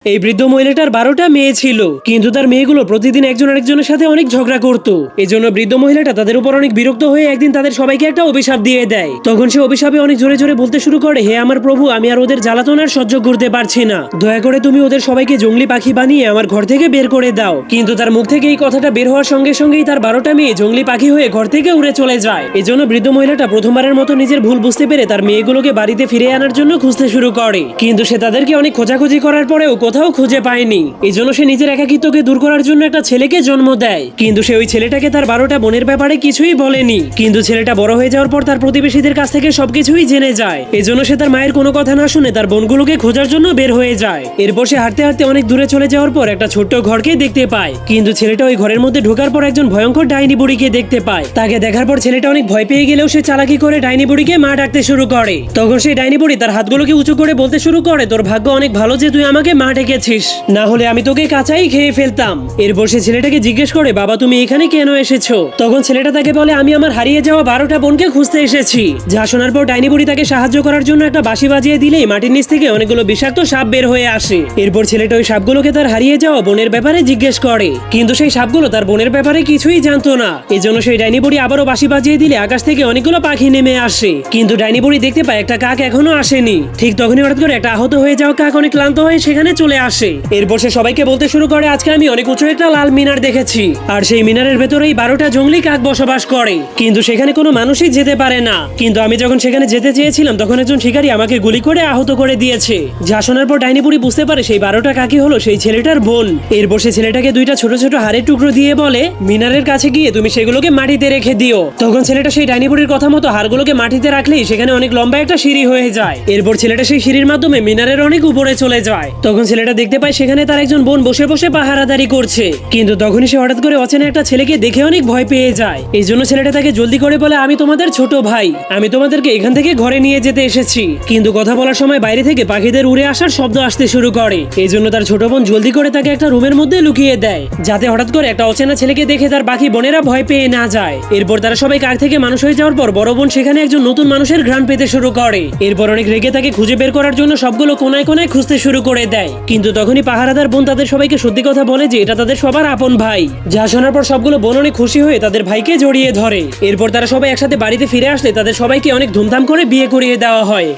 এই বৃদ্ধ মহিলাটার 12টা মেয়ে ছিল, কিন্তু তার মেয়েগুলো প্রতিদিন একজন আরেকজনের সাথে অনেক ঝগড়া করত। এজন্য বৃদ্ধ মহিলাটা তাদের উপর অনেক বিরক্ত হয়ে একদিন তাদের সবাইকে একটা অভিশাপ দিয়ে দেয়। তখন সে অভিশাপে অনেক জোরে জোরে বলতে শুরু করে, হে আমার প্রভু, আমি আর ওদের জ্বালাতন আর সহ্য করতে পারছি না, দয়া করে তুমি ওদের সবাইকে জঙ্গলি পাখি বানিয়ে আমার ঘর থেকে বের করে দাও। কিন্তু তার মুখ থেকে এই কথাটা বের হওয়ার সঙ্গে সঙ্গেই তার 12টা মেয়ে জঙ্গলি পাখি হয়ে ঘর থেকে উড়ে চলে যায়। এজন্য বৃদ্ধ মহিলাটা প্রথমবারের মতো নিজের ভুল বুঝতে পেরে তার মেয়েগুলোকে বাড়িতে ফিরে আনার জন্য খুঁজতে শুরু করে। কিন্তু সে তাদেরকে অনেক খোঁজাখুঁজি করার পরেও কোথাও খুঁজে পায়নি। এই জন্য সে নিজের একাকিত্বকে দূর করার জন্য একটা ছেলেকে জন্ম দেয়। কিন্তু সে ওই ছেলেটাকে তার 12টা বোনের ব্যাপারে কিছুই বলেনি। কিন্তু ছেলেটা বড় হয়ে যাওয়ার পর তার প্রতিবেশীদের কাছ থেকে সবকিছুই জেনে যায়। এজন্য সে তার মায়ের কোনো কথা না শুনে তার বোনগুলোকে খোঁজার জন্য বের হয়ে যায়। এরপর সে হাঁটতে হাঁটতে অনেক দূরে চলে যাওয়ার পর একটা ছোট্ট ঘরকে দেখতে পায়। কিন্তু ছেলেটা ওই ঘরের মধ্যে ঢোকার পর একজন ভয়ঙ্কর ডাইনি বুড়িকে দেখতে পায়। তাকে দেখার পর ছেলেটা অনেক ভয় পেয়ে গেলেও সে চালাকি করে ডাইনি বুড়িকে মা ডাকতে শুরু করে। তখন সেই ডাইনি বুড়ি তার হাতগুলোকে উঁচু করে বলতে শুরু করে, তোর ভাগ্য অনেক ভালো যে তুই আমাকে মা ডেকেছিস, না হলে আমি তোকে কাঁচাই খেয়ে ফেলতাম। এরপর সে ছেলেটাকে জিজ্ঞেস করে, বাবা তুমি এখানে কেন এসেছো? তখন ছেলেটা তাকে বলে, আমি আমার হারিয়ে যাওয়া 12টা বোনকে খুঁজতে এসেছি। যা শোনার পর ডাইনি বুড়ি তাকে সাহায্য করার জন্য একটা বাঁশি বাজিয়ে দিলেই মাটির নিচ থেকে অনেকগুলো বিষাক্ত সাপ বের হয়ে আসে। এরপর ছেলেটা ওই সাপগুলোকে তার হারিয়ে যাওয়া বোনের ব্যাপারে জিজ্ঞেস করে, কিন্তু সেই সাপগুলো তার বোনের ব্যাপারে কিছুই জানতো না। এজন্য সেই ডাইনি বুড়ি আবারও বাঁশি বাজিয়ে দিলে আকাশ থেকে অনেকগুলো পাখি নেমে আসে। কিন্তু ডাইনি বুড়ি দেখতে পায় একটা কাক এখনো আসেনি। ঠিক তখনই হঠাৎ করে একটা আহত হয়ে যাওয়া কাক অনেক ক্লান্ত হয়ে সেখানে চলে আসে। এরপর সে সবাইকে বলতে শুরু করে, আজকে আমি অনেক উঁচু একটা লাল মিনার দেখেছি, আর সেই মিনারের ভেতরেই 12টা জঙ্গলি কাক বসবাস করে, কিন্তু সেখানে কোনো মানুষই যেতে পারে না। কিন্তু আমি যখন সেখানে যেতে চেয়েছিলাম তখন একজন শিকারী আমাকে গুলি করে আহত করে দিয়েছে। যা শোনার পর ডাইনি বুড়ি বুঝতে পারে সেই 12টা কাকই হলো সেই ছেলেটার বোন। এরপর সে ছেলেটাকে দুইটা ছোট ছোট হাড়ের টুকরো দিয়ে বলে, মিনারের কাছে গিয়ে তুমি সেগুলোকে মাটিতে রেখে দিও। তখন ছেলেটা সেই ডাইনি বুড়ির কথা মতো হাড়গুলোকে মাটিতে রাখলেই সেখানে অনেক লম্বা একটা সিঁড়ি হয়ে যায়। এরপর ছেলেটা সেই সিঁড়ির মাধ্যমে মিনারের অনেক উপরে চলে যায়। তখন ছেলেটা দেখতে পায় সেখানে তার একজন বোন বসে বসে পাহারাদারি করছে। কিন্তু তখনই সে হঠাৎ করে অচেনা একটা ছেলেকে দেখে অনেক ভয় পেয়ে যায়। এই জন্য ছেলেটা তাকে জলদি করে বলে, আমি তোমাদের ছোট ভাই, আমি তোমাদেরকে এখান থেকে ঘরে নিয়ে যেতে এসেছি। কিন্তু কথা বলার সময় বাইরে থেকে পাখিদের উড়ে আসার শব্দ আসতে শুরু করে। এই জন্য তার ছোট বোন জলদি করে তাকে একটা রুমের মধ্যে লুকিয়ে দেয়, যাতে হঠাৎ করে একটা অচেনা ছেলেকে দেখে তার বাকি বোনেরা ভয় পেয়ে না যায়। এরপর তারা সবাই কাক থেকে মানুষ হয়ে যাওয়ার পর বড় বোন সেখানে একজন নতুন মানুষের ঘ্রাণ পেতে শুরু করে। এরপর অনেক রেগে তাকে খুঁজে বের করার জন্য সবগুলো কোনায় কোনায় খুঁজতে শুরু করে দেয়। কিন্তু তখনই পাহারাদার বোন তাদের সবাইকে সত্যি কথা বলে যে এটা তাদের সবার আপন ভাই। যা শোনার পর সবগুলো বোন অনেক খুশি হয়ে তাদের ভাইকে জড়িয়ে ধরে। এরপর তারা সবাই একসাথে বাড়িতে ফিরে আসলে তাদের সবাইকে অনেক ধুমধাম করে বিয়ে করিয়ে দেওয়া হয়।